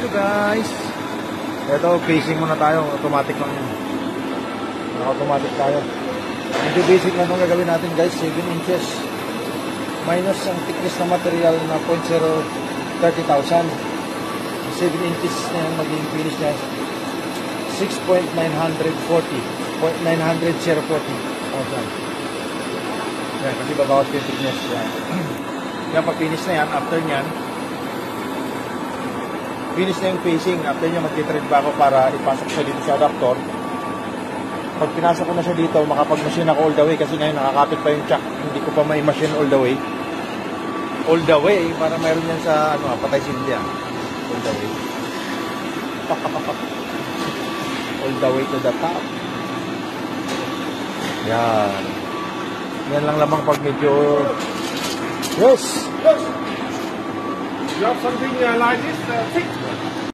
Hello guys! Ito, facing muna tayo. Automatic lang yun. Automatic tayo. Medyo basic lang itong gagawin natin guys. 7 inches. Minus ang thickness na material na 0.030,000. 7 inches na yung magiging finish niya. 6.940. 0.940. Yan, kasi babawas yung thickness. Yan. Kaya pag finish na yan, after nyan, finish na yung facing. After niya, mag-thread ba ako para ipasok siya dito sa adapter. Pag pinasok ko na siya dito, makapag-machine ako all the way kasi ngayon nakakapit pa yung chuck. Hindi ko pa may machine all the way. All the way, para mayroon yan sa patay silya. All the way. All the way to the top. Yan. Yan lang lamang pag medyo... Yes! You have something like this thick?